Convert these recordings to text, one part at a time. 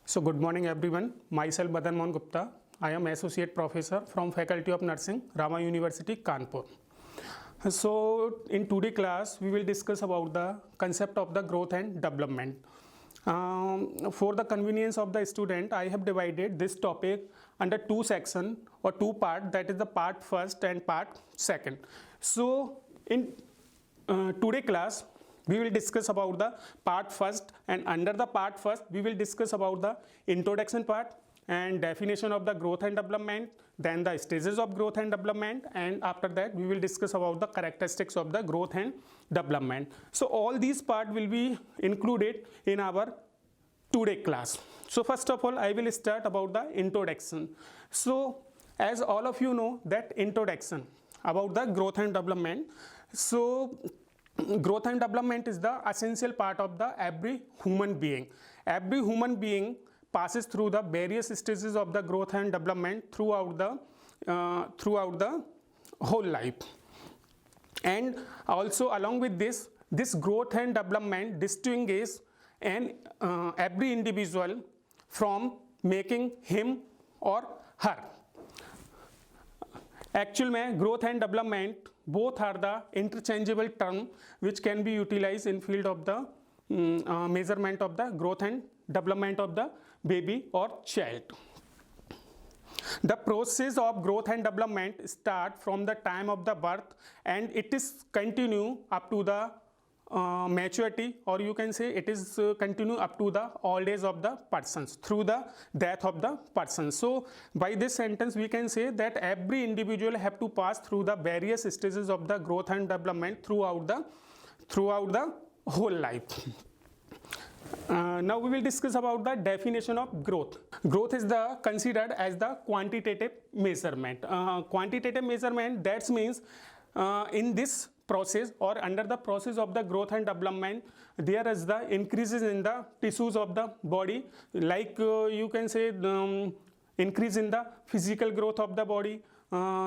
So good morning everyone. Myself Mohan Gupta. I am Associate Professor from Faculty of Nursing, Rama University, Kanpur. So in today's class, we will discuss about the concept of the growth and development. For the convenience of the student, I have divided this topic under two sections or two parts, that is the part first and part second. So in today's class, we will discuss about the part first, and under the part first we will discuss about the introduction part and definition of the growth and development, then the stages of growth and development, and after that we will discuss about the characteristics of the growth and development. So all these part will be included in our today class. So first of all, I will start about the introduction. So as all of you know that introduction about the growth and development. So growth and development is the essential part of the every human being. Every human being passes through the various stages of the growth and development throughout the whole life. And also along with this growth and development distinguishes every individual from making him or her. Actual में growth and development both are the interchangeable term which can be utilized in field of the measurement of the growth and development of the baby or child. The process of growth and development start from the time of the birth and it is continue up to the maturity, or you can say it is continue up to the old age of the persons through the death of the person. So by this sentence we can say that every individual have to pass through the various stages of the growth and development throughout the whole life. Now we will discuss about the definition of growth. Growth is considered as the quantitative measurement. Quantitative measurement, that means in this process or under the process of the growth and development, there is the increases in the tissues of the body, like you can say increase in the physical growth of the body.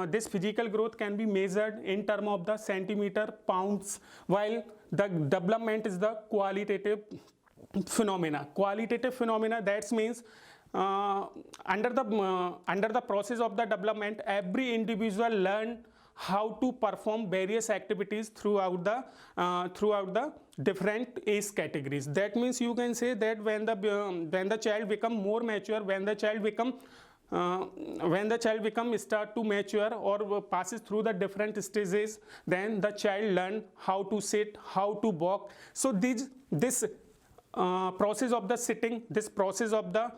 This physical growth can be measured in terms of the centimeter, pounds, while the development is the qualitative phenomena. Qualitative phenomena, that means under the process of the development, every individual learn how to perform various activities throughout the different age categories. That means you can say that when the child become more mature, when the child become start to mature or passes through the different stages, then the child learn how to sit, how to walk. So this process of the sitting, this process of the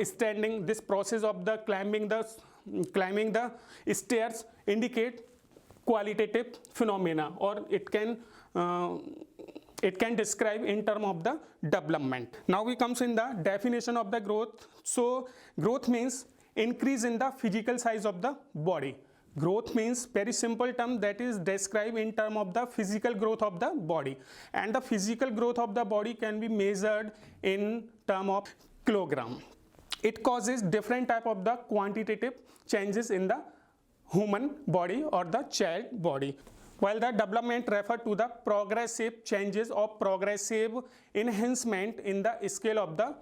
standing, this process of the climbing the stairs indicate qualitative phenomena, or it can describe in terms of the development. Now we comes in the definition of the growth. So growth means increase in the physical size of the body. Growth means very simple term, that is described in terms of the physical growth of the body, and the physical growth of the body can be measured in terms of kilogram. It causes different type of the quantitative changes in the human body or the child body, while the development refer to the progressive changes or progressive enhancement in the scale of the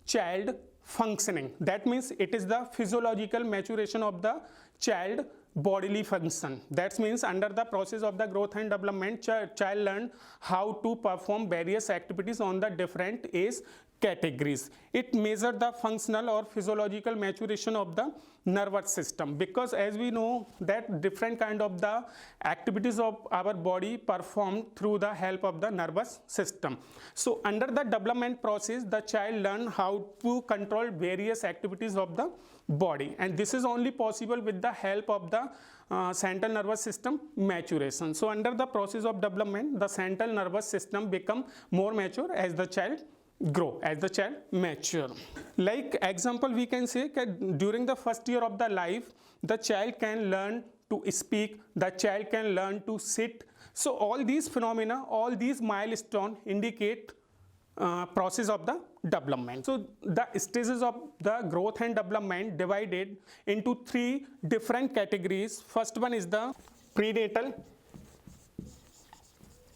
child functioning. That means it is the physiological maturation of the child bodily function. That means under the process of the growth and development, child learn how to perform various activities on the different age categories. It measures the functional or physiological maturation of the nervous system, because as we know that different kind of the activities of our body performed through the help of the nervous system. So under the development process, the child learn how to control various activities of the body, and this is only possible with the help of the central nervous system maturation. So under the process of development, the central nervous system become more mature as the child grow, as the child mature. Like example, we can say that during the first year of the life, the child can learn to speak, the child can learn to sit. So all these phenomena, all these milestones indicate process of the development. So the stages of the growth and development divided into three different categories. First one is the prenatal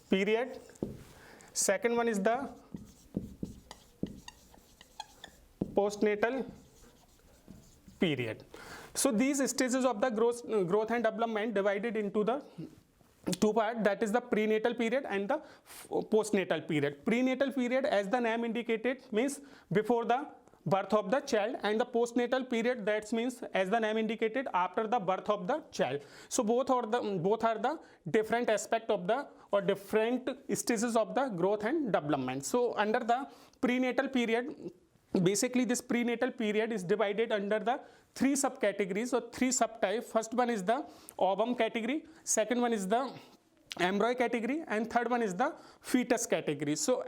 period. Second one is the postnatal period. So these stages of the growth and development divided into the two parts, that is the prenatal period and the postnatal period. Prenatal period, as the name indicated, means before the birth of the child, and the postnatal period, that means, as the name indicated, after the birth of the child. So both are the different aspect of the or different stages of the growth and development. So under the prenatal period, basically this prenatal period is divided under the three subcategories or three subtypes. First one is the ovum category, second one is the embryo category, and third one is the fetus category. So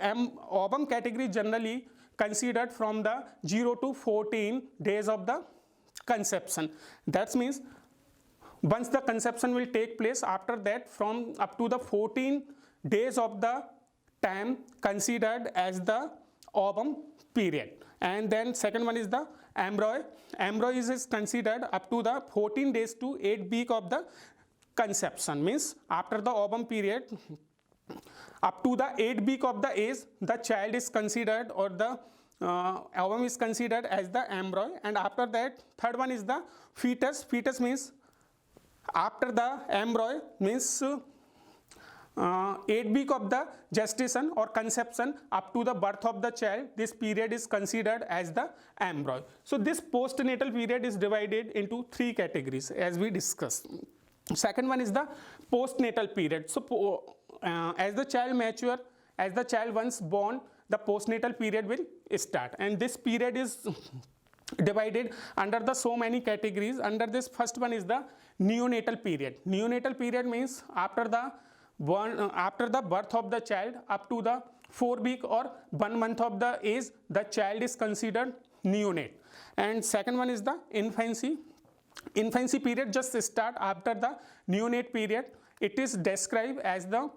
ovum category generally considered from the 0 to 14 days of the conception. That means once the conception will take place, after that from up to the 14 days of the time considered as the ovum period. And then second one is the embryo. Embryo is considered up to the 14 days to 8 weeks of the conception, means after the ovum period up to the 8 week of the age, the child is considered, or the ovum is considered as the embryo. And after that, third one is the fetus. Fetus means after the embryo, means 8 week of the gestation or conception up to the birth of the child, this period is considered as the embryo. So this postnatal period is divided into three categories as we discussed. Second one is the postnatal period. So as the child mature, as the child once born, the postnatal period will start, and this period is divided under the so many categories. Under this, first one is the neonatal period. Neonatal period means after the birth of the child up to the 4 week or 1 month of the age, the child is considered neonate. And second one is the infancy. Infancy period just start after the neonate period. It is described as the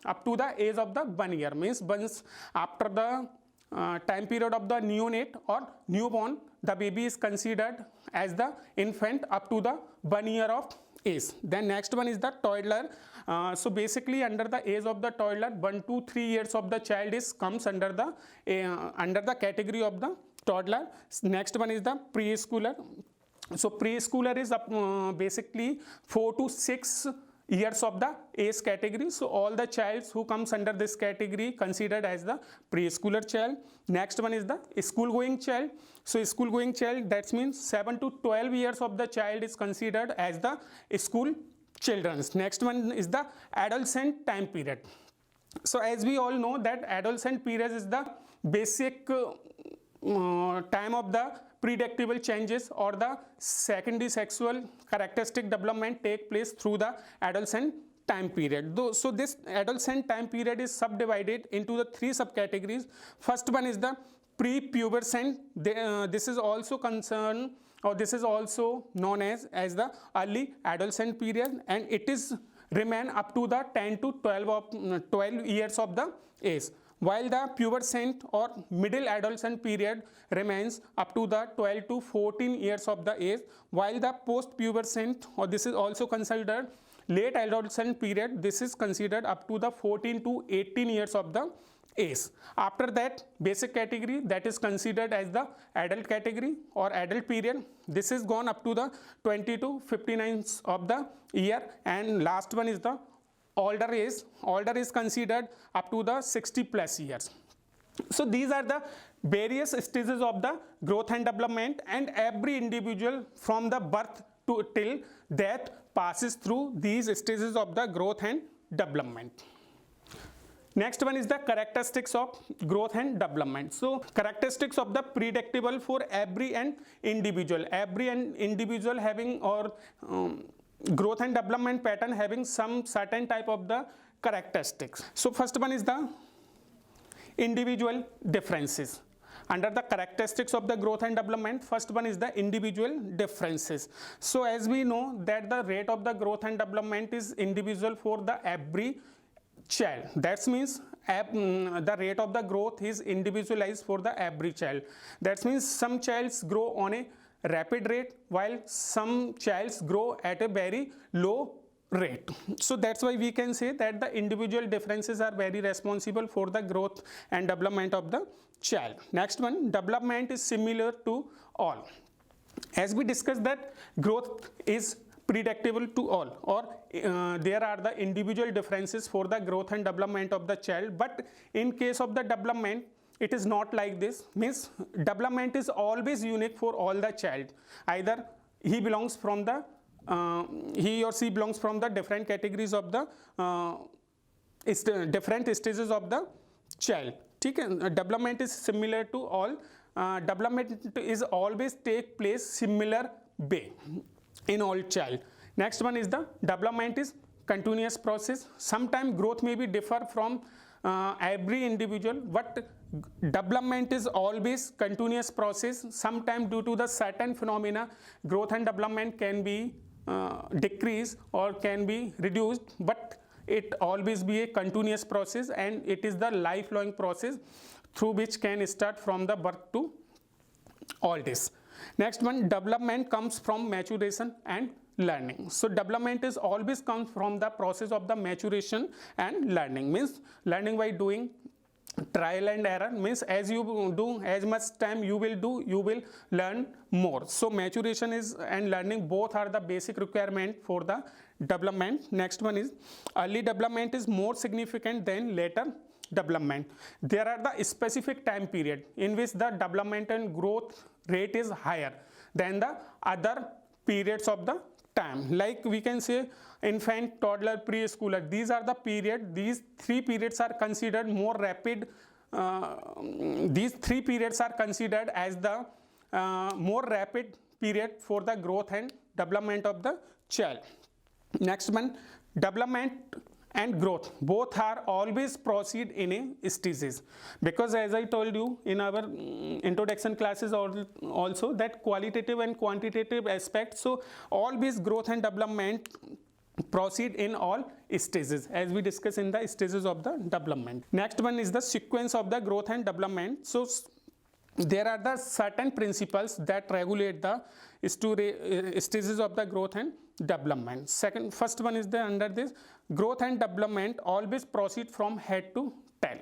up to the age of the 1 year, means once after the time period of the neonate or newborn, the baby is considered as the infant up to the 1 year of age. Then next one is the toddler. So basically under the age of the toddler, 1 to 3 years of the child comes under the category of the toddler. Next one is the preschooler. So preschooler is basically 4 to 6 years of the age category. So all the childs who comes under this category considered as the preschooler child. Next one is the school going child. So school going child, that means 7 to 12 years of the child is considered as the school children. Next one is the adolescent time period. So as we all know that adolescent period is the basic time of the predictable changes or the secondary sexual characteristic development take place through the adolescent time period. So this adolescent time period is subdivided into the three subcategories. First one is the prepubescent. This is also concerned, or this is also known as the early adolescent period, and it is remain up to the 10 to 12 years of the age, while the pubescent or middle adolescent period remains up to the 12 to 14 years of the age, while the post-pubescent, or this is also considered late adolescent period, this is considered up to the 14 to 18 years of the age. After that, basic category, that is considered as the adult category or adult period. This is gone up to the 20 to 59 of the year, and last one is the older age. Older is considered up to the 60 plus years. So these are the various stages of the growth and development, and every individual from the birth to till death passes through these stages of the growth and development. Next one is the characteristics of growth and development. So characteristics of the predictable for every individual having or growth and development pattern having some certain type of the characteristics. So first one is the individual differences. Under the characteristics of the growth and development, first one is the individual differences. So as we know that the rate of the growth and development is individual for the every child. That means the rate of the growth is individualized for the every child. That means some childs grow on a rapid rate, while some childs grow at a very low rate. So that's why we can say that the individual differences are very responsible for the growth and development of the child. Next one, development is similar to all. As we discussed that growth is predictable to all, or there are the individual differences for the growth and development of the child, but in case of the development it is not like this. Means development is always unique for all the child. Either he belongs from the he or she belongs from the different categories of the different stages of the child. Development is similar to all. Development is always take place similar way in all child. Next one is the development is continuous process. Sometimes growth may be differ from every individual, but development is always continuous process. Sometimes due to the certain phenomena, growth and development can be decreased or can be reduced, but it always be a continuous process, and it is the lifelong process through which can start from the birth to all this. Next one, development comes from maturation and learning. So development is always comes from the process of the maturation and learning. Means learning by doing, trial and error. Means as you do, as much time you will do, you will learn more. So maturation is and learning both are the basic requirement for the development. Next one is early development is more significant than later development. There are the specific time period in which the development and growth rate is higher than the other periods of the time. Like we can say infant, toddler, preschooler. These are the period. These three periods are considered more rapid. These three periods are considered as the more rapid period for the growth and development of the child. Next one, development and growth both are always proceed in a stages, because as I told you in our introduction classes also that qualitative and quantitative aspects. So always growth and development proceed in all stages, as we discuss in the stages of the development. Next one is the sequence of the growth and development. So there are the certain principles that regulate the stages of the growth and development. First one is the under this growth and development always proceed from head to tail.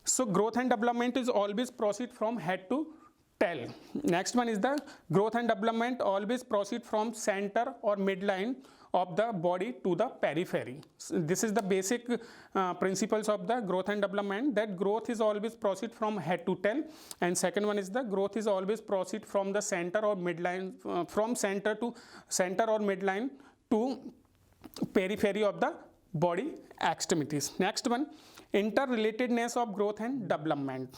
So growth and development is always proceed from head to tail. Next one is the growth and development always proceed from center or midline of the body to the periphery. So this is the basic principles of the growth and development, that growth is always proceed from head to tail. And second one is the growth is always proceed from the center or midline, from center or midline to periphery of the body extremities. Next one, interrelatedness of growth and development.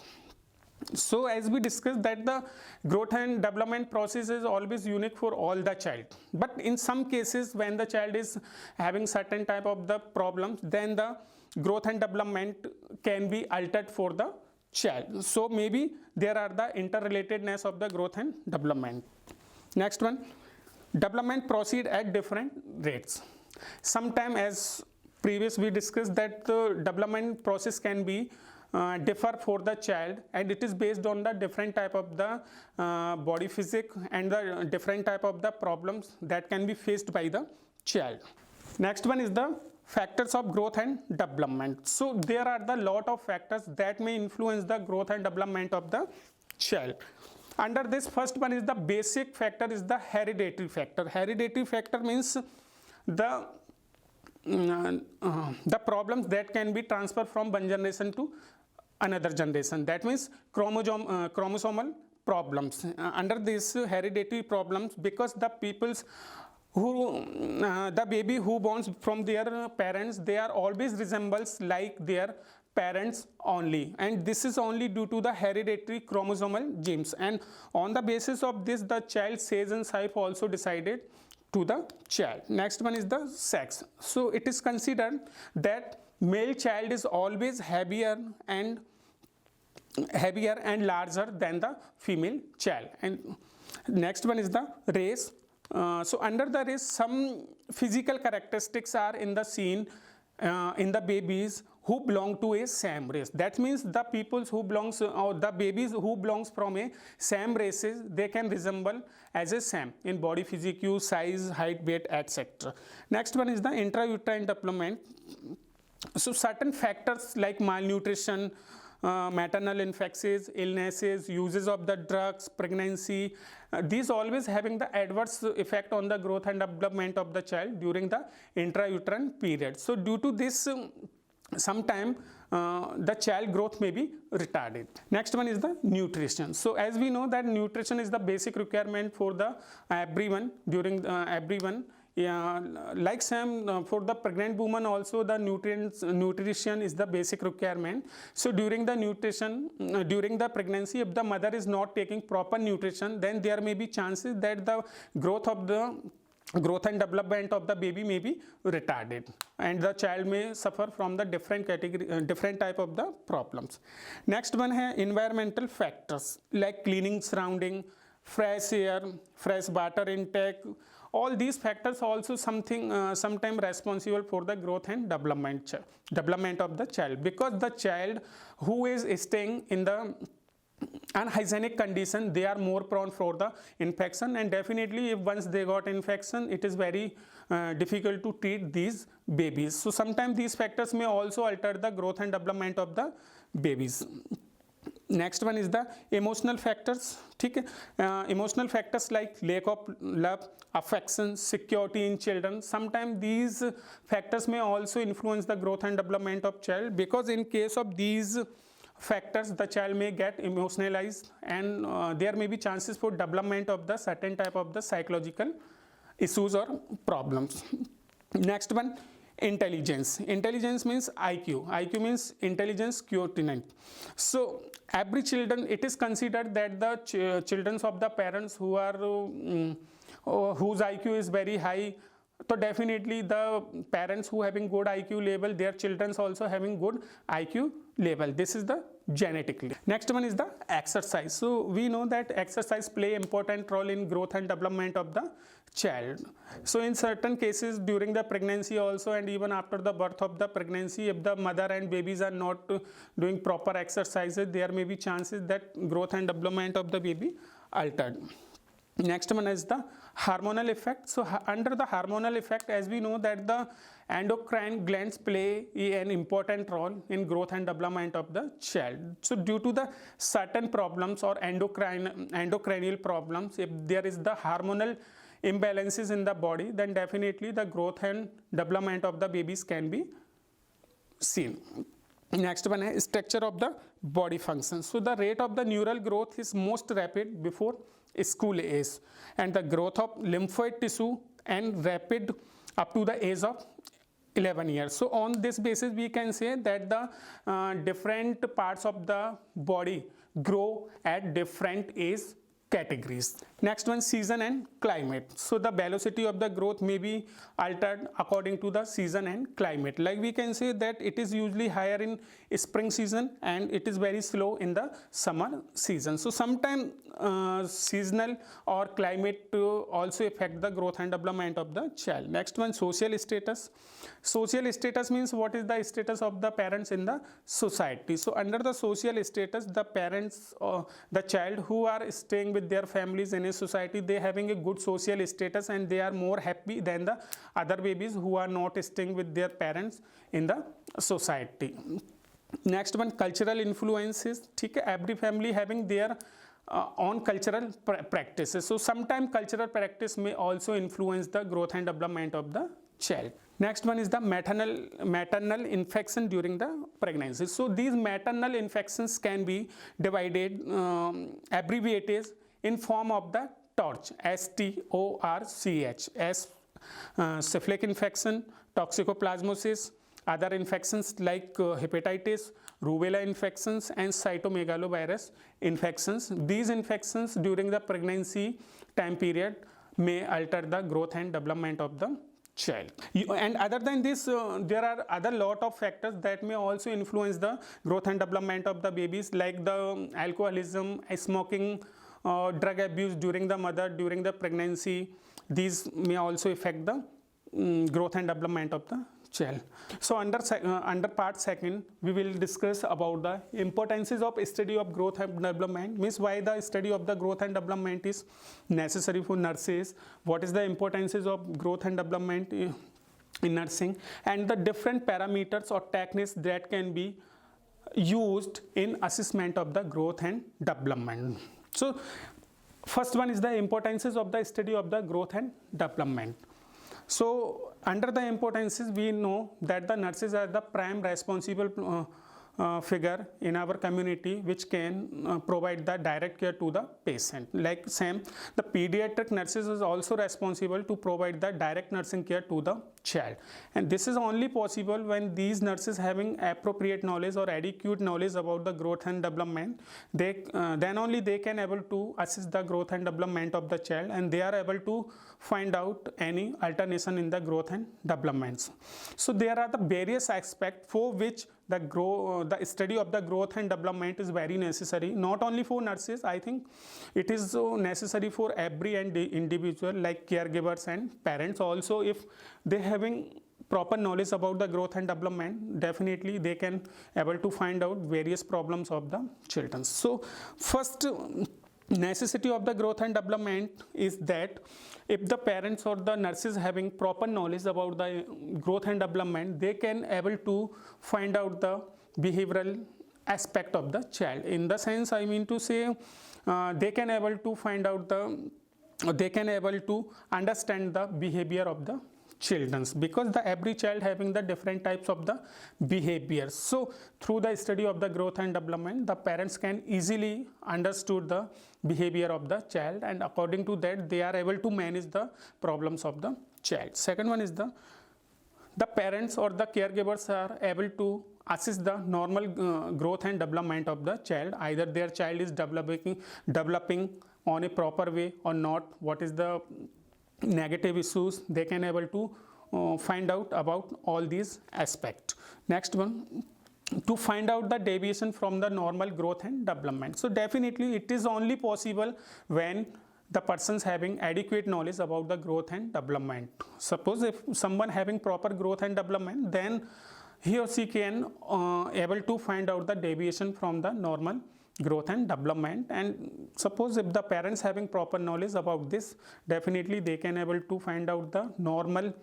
So as we discussed that the growth and development process is always unique for all the child, but in some cases when the child is having certain type of the problems, then the growth and development can be altered for the child. So maybe there are the interrelatedness of the growth and development. Next one, development proceed at different rates. Sometime as previous we discussed that the development process can be differ for the child, and it is based on the different type of the body physics and the different type of the problems that can be faced by the child. Next one is the factors of growth and development. So there are the lot of factors that may influence the growth and development of the child. Under this, first one is the basic factor is the hereditary factor. Hereditary factor means the problems that can be transferred from one generation to another generation. That means chromosomal problems. Under this hereditary problems, because the people's who the baby who born from their parents, they are always resembles like their parents only, and this is only due to the hereditary chromosomal genes, and on the basis of this the child's age and type also decided to the child. Next one is the sex. So it is considered that male child is always heavier and larger than the female child. And next one is the race. So under the race, some physical characteristics are in the seen in the babies who belong to a same race. That means the peoples who belongs or the babies who belongs from a same races, they can resemble as a same in body physique, size, height, weight, etc. Next one is the intrauterine development. So certain factors like malnutrition, maternal infections, illnesses, uses of the drugs, pregnancy, these always having the adverse effect on the growth and development of the child during the intrauterine period. So due to this, sometime the child growth may be retarded. Next one is the nutrition. So as we know that nutrition is the basic requirement for the everyone during everyone. Yeah, like same for the pregnant woman also, the nutrition is the basic requirement. So during the during the pregnancy, if the mother is not taking proper nutrition, then there may be chances that the growth and development of the baby may be retarded, and the child may suffer from the different type of the problems. Next one है environmental factors like cleaning surrounding, fresh air, fresh water intake. All these factors also sometime responsible for the growth and development of the child, because the child who is staying in the unhygienic condition, they are more prone for the infection, and definitely if once they got infection, it is very difficult to treat these babies. So sometimes these factors may also alter the growth and development of the babies. Next one is the emotional factors. Emotional factors like lack of love, affection, security in children. Sometimes these factors may also influence the growth and development of child, because in case of these factors, the child may get emotionalized, and there may be chances for development of the certain type of the psychological issues or problems. Next one, intelligence. Intelligence means IQ. IQ means intelligence quotient. So every children, it is considered that the children of the parents who are whose IQ is very high, so definitely the parents who having good IQ level, their children also having good IQ level. This is the genetically. Next one is the exercise. So we know that exercise play important role in growth and development of the child. So in certain cases during the pregnancy also, and even after the birth of the pregnancy, if the mother and babies are not doing proper exercises, there may be chances that growth and development of the baby altered. Next one is the hormonal effect. So under the hormonal effect, as we know that the endocrine glands play an important role in growth and development of the child. So due to the certain problems or endocrinal problems, if there is the hormonal imbalances in the body, then definitely the growth and development of the babies can be seen. Next one is structure of the body function. So the rate of the neural growth is most rapid before school age, and the growth of lymphoid tissue and rapid up to the age of 11 years. So on this basis we can say that the different parts of the body grow at different age categories. Next one, season and climate. So the velocity of the growth may be altered according to the season and climate. Like we can say that it is usually higher in spring season and it is very slow in the summer season. So sometimes seasonal or climate also affect the growth and development of the child. Next one, social status. Social status means what is the status of the parents in the society. So under the social status, the parents or the child who are staying with their families in a society, they having a good social status and they are more happy than the other babies who are not staying with their parents in the society. Next one, cultural influences. Every family having their own cultural practices. So sometimes cultural practice may also influence the growth and development of the child. Next one is the maternal infection during the pregnancy. So these maternal infections can be divided, abbreviated in form of the TORCH, S-T-O-R-C-H, as syphilic infection, toxicoplasmosis, other infections like hepatitis, rubella infections and cytomegalovirus infections. These infections during the pregnancy time period may alter the growth and development of the child. And other than this, there are other lot of factors that may also influence the growth and development of the babies, like the alcoholism, smoking, drug abuse during the mother, during the pregnancy. These may also affect the growth and development of the child. So under part second, we will discuss about the importances of study of growth and development, means why the study of the growth and development is necessary for nurses, what is the importances of growth and development in nursing, and the different parameters or techniques that can be used in assessment of the growth and development. So first one is the importances of the study of the growth and development. So under the importances, we know that the nurses are the prime responsible figure in our community which can provide the direct care to the patient. Like same, the pediatric nurses is also responsible to provide the direct nursing care to the child, and this is only possible when these nurses having appropriate knowledge or adequate knowledge about the growth and development. They then only they can able to assess the growth and development of the child, and they are able to find out any alternation in the growth and developments. So there are the various aspects for which the study of the growth and development is very necessary, not only for nurses. I think it is necessary for every individual, like caregivers and parents also. If they having proper knowledge about the growth and development, definitely they can able to find out various problems of the children. So first necessity of the growth and development is that if the parents or the nurses having proper knowledge about the growth and development, they can able to find out the behavioral aspect of the child. In the sense, I mean to say, they can able to find out they can able to understand the behavior of the children's, because the every child having the different types of the behaviors. So through the study of the growth and development, the parents can easily understood the behavior of the child, and according to that they are able to manage the problems of the child. Second one is the parents or the caregivers are able to assess the normal growth and development of the child, either their child is developing on a proper way or not, what is the negative issues, they can able to find out about all these aspects. Next one, to find out the deviation from the normal growth and development. So definitely it is only possible when the person's having adequate knowledge about the growth and development. Suppose if someone having proper growth and development, then he or she can able to find out the deviation from the normal growth and development. And suppose if the parents having proper knowledge about this, definitely they can able to find out the normal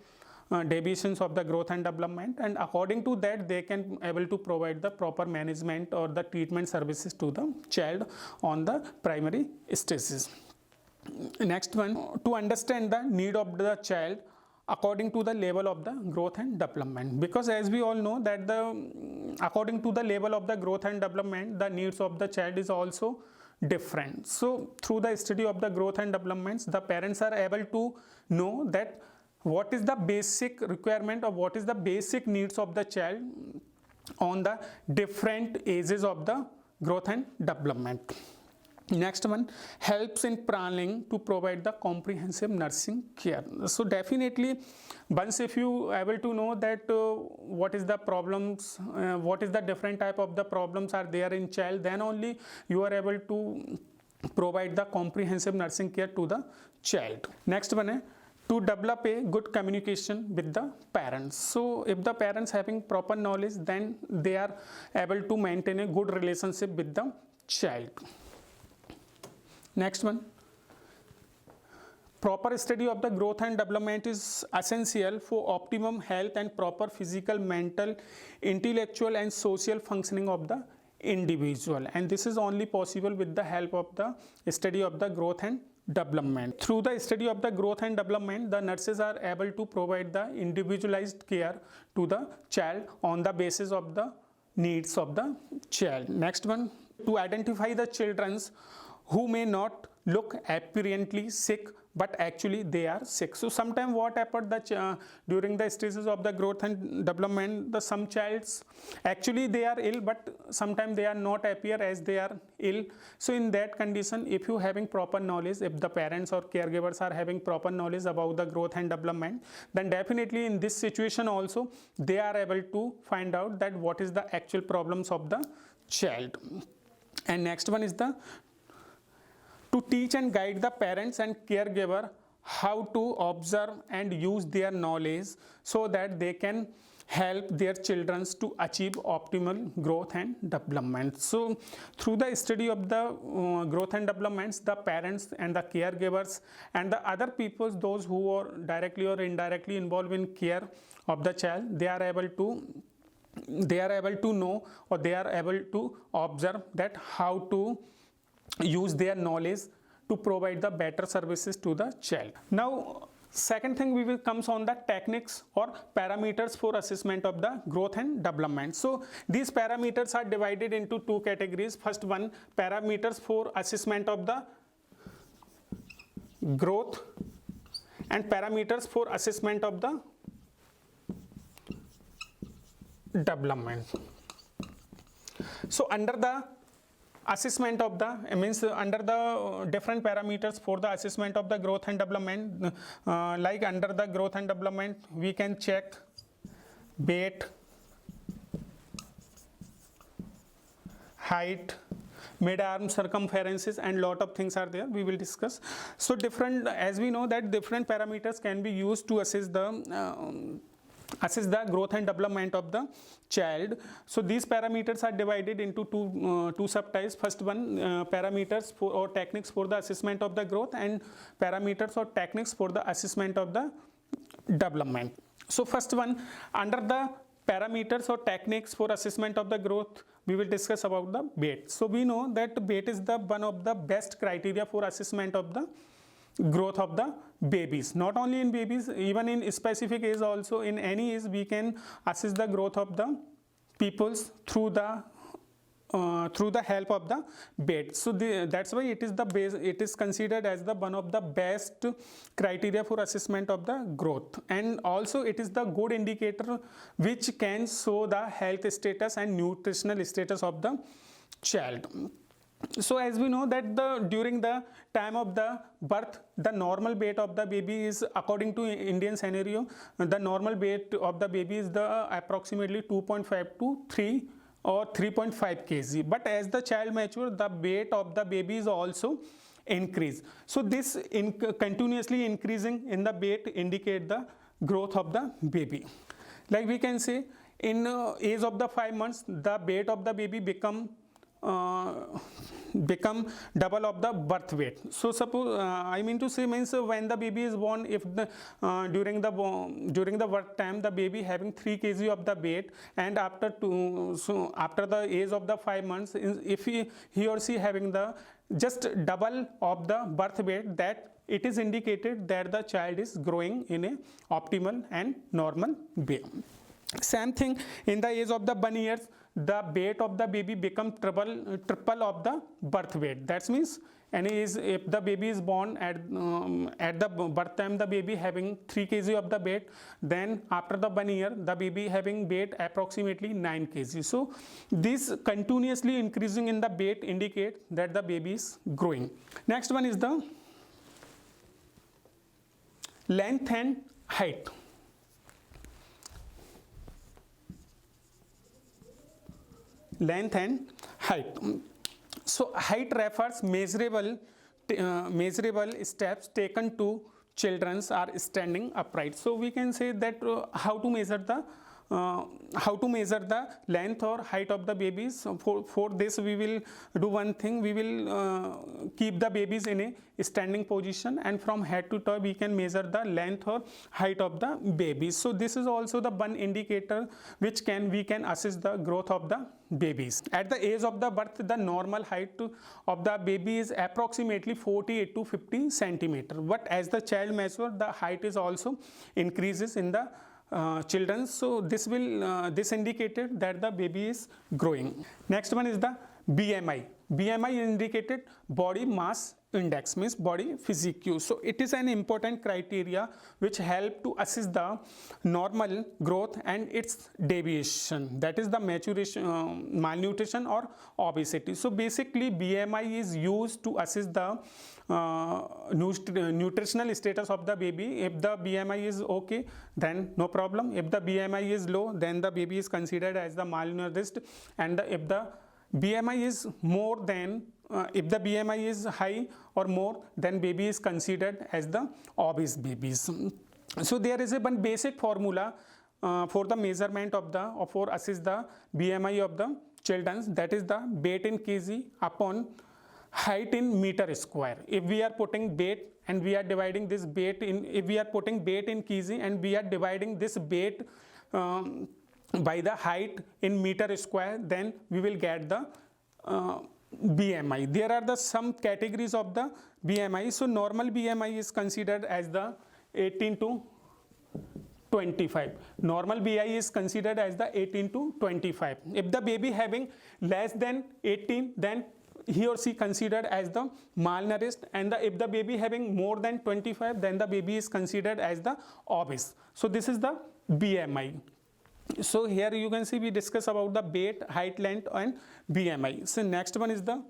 deviations of the growth and development, and according to that they can able to provide the proper management or the treatment services to the child on the primary stages. Next one, to understand the need of the child according to the level of the growth and development, because as we all know that according to the level of the growth and development, the needs of the child is also different. So through the study of the growth and developments, the parents are able to know that what is the basic requirement or what is the basic needs of the child on the different ages of the growth and development. Next one, helps in planning to provide the comprehensive nursing care. So definitely once if you able to know that what is the problems, what is the different type of the problems are there in child, then only you are able to provide the comprehensive nursing care to the child. Next one, to develop a good communication with the parents. So if the parents having proper knowledge, then they are able to maintain a good relationship with the child. Next one, proper study of the growth and development is essential for optimum health and proper physical, mental, intellectual and social functioning of the individual, and this is only possible with the help of the study of the growth and development. Through the study of the growth and development, the nurses are able to provide the individualized care to the child on the basis of the needs of the child. Next one, to identify the children's who may not look apparently sick but actually they are sick. So sometimes what happened during the stages of the growth and development, some childs actually they are ill, but sometimes they are not appear as they are ill. So in that condition, if you having proper knowledge, if the parents or caregivers are having proper knowledge about the growth and development, then definitely in this situation also they are able to find out that what is the actual problems of the child. And next one is to teach and guide the parents and caregiver how to observe and use their knowledge so that they can help their children to achieve optimal growth and development. So through the study of the growth and developments, the parents and the caregivers and the other people, those who are directly or indirectly involved in care of the child, they are able to know, or they are able to observe that how to use their knowledge to provide the better services to the child. Now second thing we will comes on the techniques or parameters for assessment of the growth and development. So these parameters are divided into two categories. First one, parameters for assessment of the growth, and parameters for assessment of the development. So under the assessment of the under the different parameters for the assessment of the growth and development, like under the growth and development we can check weight, height, mid-arm circumferences, and lot of things are there, we will discuss. So different, as we know that different parameters can be used to assess the growth and development of the child. So these parameters are divided into two subtypes. First one, parameters for or techniques for the assessment of the growth, and parameters or techniques for the assessment of the development. So first one, under the parameters or techniques for assessment of the growth, we will discuss about the weight. So we know that weight is the one of the best criteria for assessment of the growth of the babies. Not only in babies, even in specific age also, in any age we can assess the growth of the peoples through the help of the weight. So that's why it is the base, it is considered as the one of the best criteria for assessment of the growth, and also it is the good indicator which can show the health status and nutritional status of the child. So as we know that during the time of the birth, the normal weight of the baby is, according to Indian scenario, the normal weight of the baby is approximately 2.5 to 3 or 3.5 kg. But as the child matures, the weight of the baby is also increase. So this continuously increasing in the weight indicate the growth of the baby. Like we can say, in age of the 5 months, the weight of the baby become double of the birth weight. So suppose I mean to say means when the baby is born, if the during the birth time the baby having 3 kg of the weight, and after the age of the 5 months, if he or she having the just double of the birth weight, that it is indicated that the child is growing in a optimal and normal way. Same thing in the age of the 1 year, the weight of the baby become triple of the birth weight. That means if the baby is born at the birth time, the baby having 3 kg of the weight, then after the 1 year the baby having weight approximately 9 kg. So this continuously increasing in the weight indicate that the baby is growing. Next one is the length and height. Length and height. So height refers measurable steps taken to children are standing upright. So we can say that how to measure the length or height of the babies. For this we will do one thing, we will keep the babies in a standing position, and from head to toe we can measure the length or height of the babies. So this is also the one indicator which we can assess the growth of the babies. At the age of the birth, the normal height of the baby is approximately 48 to 50 centimeter. But as the child matures, the height is also increases in the children. So this indicated that the baby is growing. Next one is the BMI. BMI indicated body mass index, means body physique. So it is an important criteria which help to assess the normal growth and its deviation, that is the malnutrition or obesity. So basically BMI is used to assess the nutritional status of the baby. If the BMI is okay, then no problem. If the BMI is low, then the baby is considered as the malnourished, and if the BMI is more than if the BMI is high or more, then baby is considered as the obese babies. So there is one basic formula for the measurement of the, or for assess the BMI of the children, that is the weight in kg upon height in meter square. If we are putting weight and we are dividing this weight in, if we are putting weight in kg and we are dividing this weight by the height in meter square, then we will get the BMI. There are the some categories of the BMI. So normal BMI is considered as the 18 to 25. Normal BI is considered as the 18 to 25. If the baby having less than 18, then he or she considered as the malnourished, and if the baby having more than 25, then the baby is considered as the obese. So this is the BMI. So here you can see we discuss about the weight, height, length and BMI. So next one is the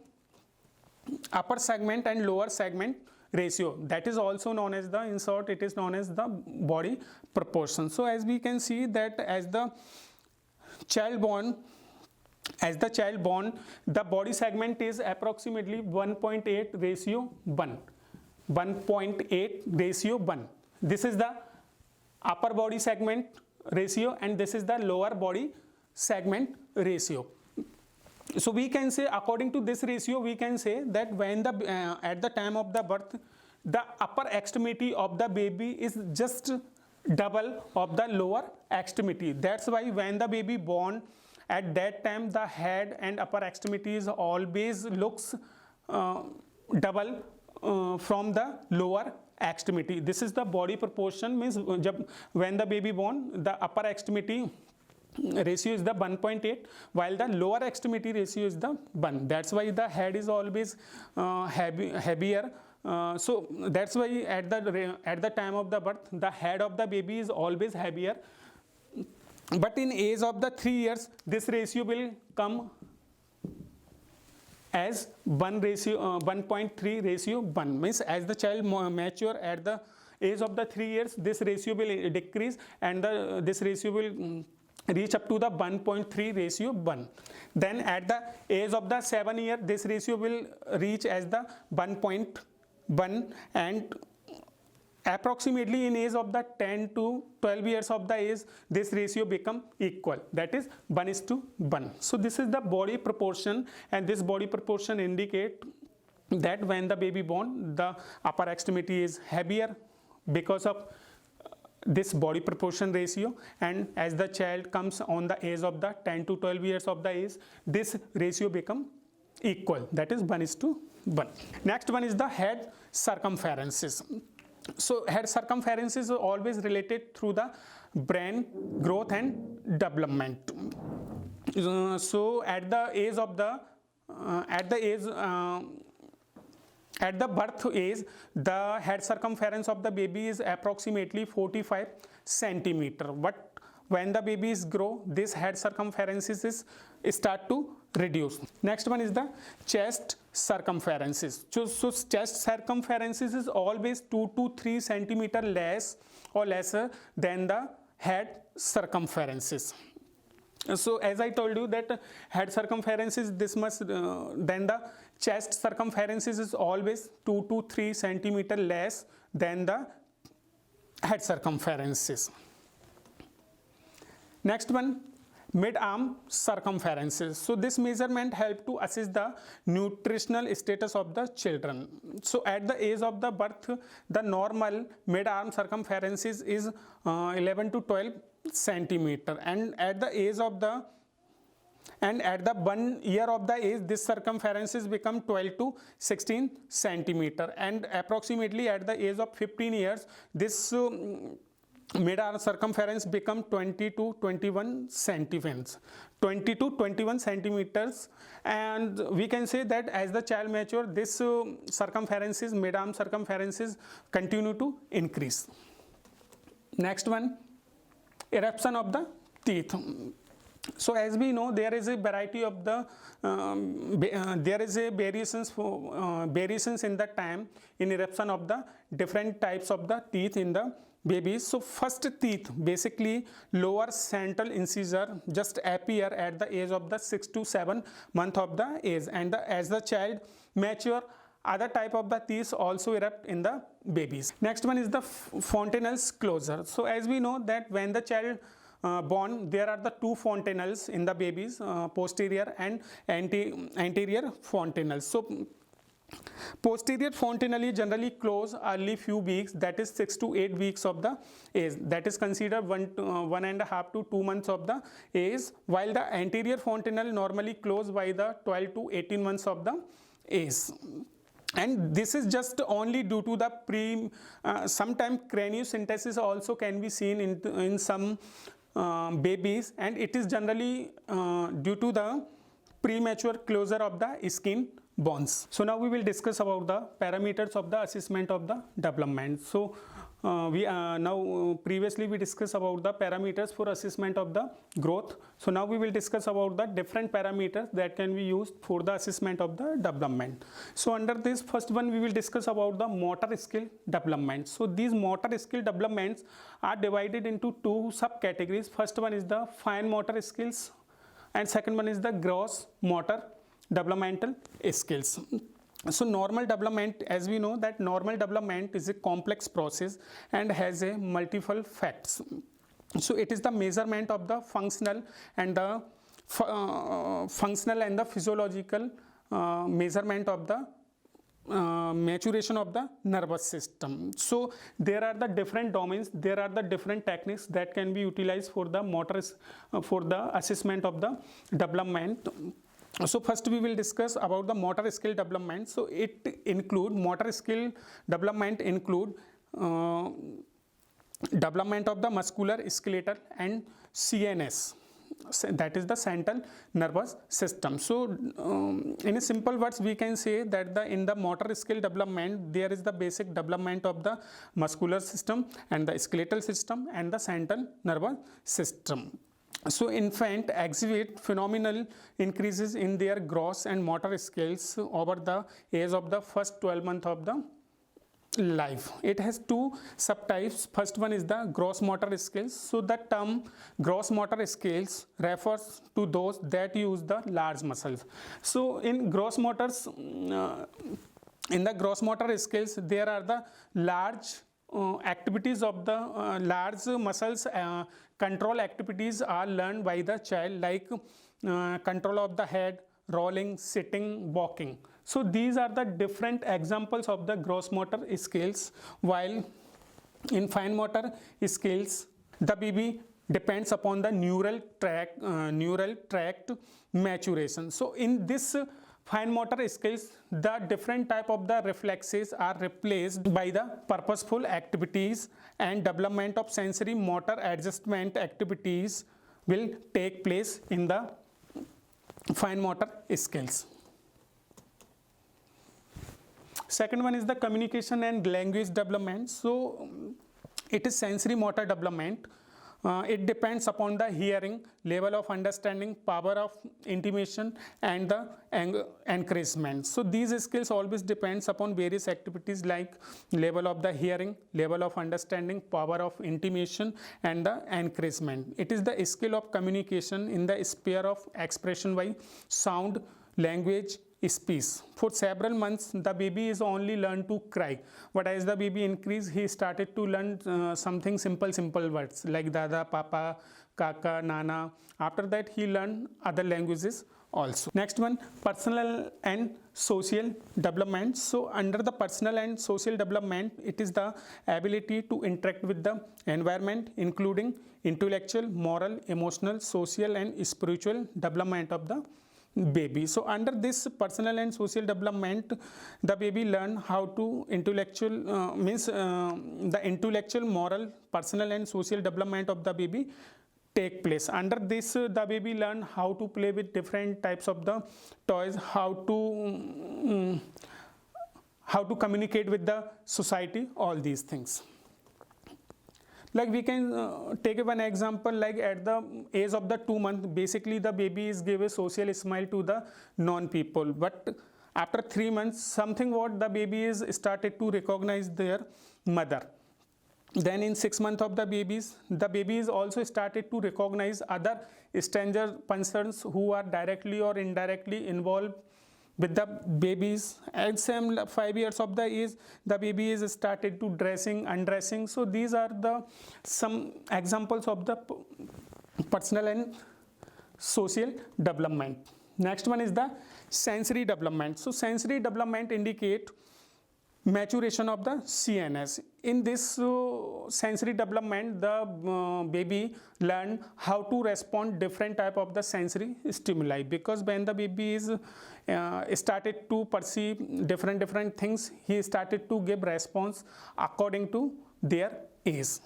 upper segment and lower segment ratio. That is also known as the, in short, it is known as the body proportion. So as we can see that as the child born, the body segment is approximately 1.8 ratio 1. 1.8 ratio 1. This is the upper body segment ratio and this is the lower body segment ratio. So we can say, according to this ratio, we can say that when the at the time of the birth, the upper extremity of the baby is just double of the lower extremity. That's why when the baby born, at that time the head and upper extremities always looks double from the lower extremity. This is the body proportion, means when the baby born, the upper extremity ratio is the 1.8 while the lower extremity ratio is the 1. That's why the head is always heavier. So that's why at the time of the birth, the head of the baby is always heavier. But in age of the 3 years, this ratio will come as 1.3 ratio 1. Means as the child mature at the age of the 3 years, this ratio will decrease and this ratio will reach up to the 1.3 ratio 1. Then at the age of the 7 year, this ratio will reach as the 1.1, and approximately in age of the 10 to 12 years of the age, this ratio become equal, that is 1:1. So this is the body proportion, and this body proportion indicate that when the baby born, the upper extremity is heavier because of this body proportion ratio, and as the child comes on the age of the 10 to 12 years of the age, this ratio become equal, that is 1:1. Next one is the head circumferences. So head circumferences are always related through the brain growth and development. So at the age of the at the birth age, the head circumference of the baby is approximately 45 centimeter. But when the babies grow, this head circumferences is start to reduce. Next one is the chest circumferences. So chest circumferences is always 2 to 3 centimeter less or lesser than the head circumferences. So as I told you that head circumferences this much, then the chest circumferences is always 2 to 3 centimeter less than the head circumferences. Next one, mid-arm circumferences. So this measurement help to assess the nutritional status of the children. So at the age of the birth, the normal mid-arm circumferences is 11 to 12 centimeter, and at the age of the 1 year of the age, this circumferences become 12 to 16 centimeter, and approximately at the age of 15 years, this mid-arm circumference become 20 to 21 centimeters. 20 to 21 centimeters, and we can say that as the child mature, this circumferences, mid-arm circumferences continue to increase. Next one, eruption of the teeth. So as we know, there is a variety of the there is a variations in the time in eruption of the different types of the teeth in the babies. So first teeth, basically lower central incisor, just appear at the age of the 6 to 7 month of the age, and as the child mature, other type of the teeth also erupt in the babies. Next one is the fontanel's closure. So as we know that when the child born, there are the two fontanelles in the babies, posterior and anterior fontanelles. So posterior fontanelle generally close early few weeks, that is 6 to 8 weeks of the age, that is considered 1.5 to 2 months of the age, while the anterior fontanelle normally close by the 12 to 18 months of the age. And this is just only due to the sometimes craniosynthysis also can be seen in some babies, and it is generally due to the premature closure of the skin bones. So now we will discuss about the parameters of the assessment of the development. So previously we discussed about the parameters for assessment of the growth. So now we will discuss about the different parameters that can be used for the assessment of the development. So under this first one we will discuss about the motor skill development. So these motor skill developments are divided into two subcategories. First one is the fine motor skills and second one is the gross motor developmental skills. So normal development, as we know that normal development is a complex process and has a multiple facts. So it is the measurement of the functional and the physiological measurement of the maturation of the nervous system. So there are the different domains, there are the different techniques that can be utilized for the for the assessment of the development. So first we will discuss about the motor skill development. So it include motor skill development include development of the muscular, skeletal and CNS, that is the central nervous system. So in a simple words we can say that in the motor skill development there is the basic development of the muscular system and the skeletal system and the central nervous system. So infant exhibit phenomenal increases in their gross and motor skills over the age of the first 12 months of the life. It has two subtypes. First one is the gross motor skills. So the term gross motor skills refers to those that use the large muscles. So in gross motors, in the gross motor skills there are the large activities of the large muscles. Control activities are learned by the child, like control of the head, rolling, sitting, walking. So these are the different examples of the gross motor skills, while in fine motor skills the baby depends upon the neural tract maturation. So in this fine motor skills, the different type of the reflexes are replaced by the purposeful activities, and development of sensory motor adjustment activities will take place in the fine motor skills. Second one is the communication and language development. So it is sensory motor development. It depends upon the hearing, level of understanding, power of intimation and the encouragement. So these skills always depends upon various activities like level of the hearing, level of understanding, power of intimation and the encouragement. It is the skill of communication in the sphere of expression by sound, language, speech. For several months the baby is only learned to cry, but as the baby increased he started to learn something simple words like dada, papa, kaka, nana. After that he learned other languages also. Next one, personal and social development. So under the personal and social development, it is the ability to interact with the environment, including intellectual, moral, emotional, social and spiritual development of the baby. So under this personal and social development, the baby learn how to the intellectual, moral, personal and social development of the baby take place. Under this the baby learn how to play with different types of the toys, how to communicate with the society, all these things. Like we can take one example, like at the age of the 2 months, basically the baby is give a social smile to the non-people. But after 3 months, something what the baby is started to recognize their mother. Then in 6 months of the baby is also started to recognize other stranger persons who are directly or indirectly involved with the babies. At 5 years of the age, the baby is started to dressing, undressing. So these are the some examples of the personal and social development. Next one is the sensory development. So sensory development indicate maturation of the CNS. In this sensory development, the baby learn how to respond different type of the sensory stimuli, because when the baby is started to perceive different things, he started to give response according to their age.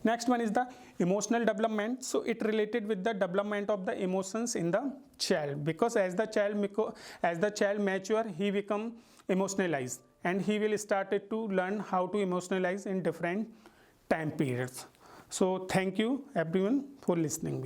Next one is the emotional development. So it related with the development of the emotions in the child, because as the child mature, he become emotionalized and he will started to learn how to emotionalize in different time periods. So thank you everyone for listening me.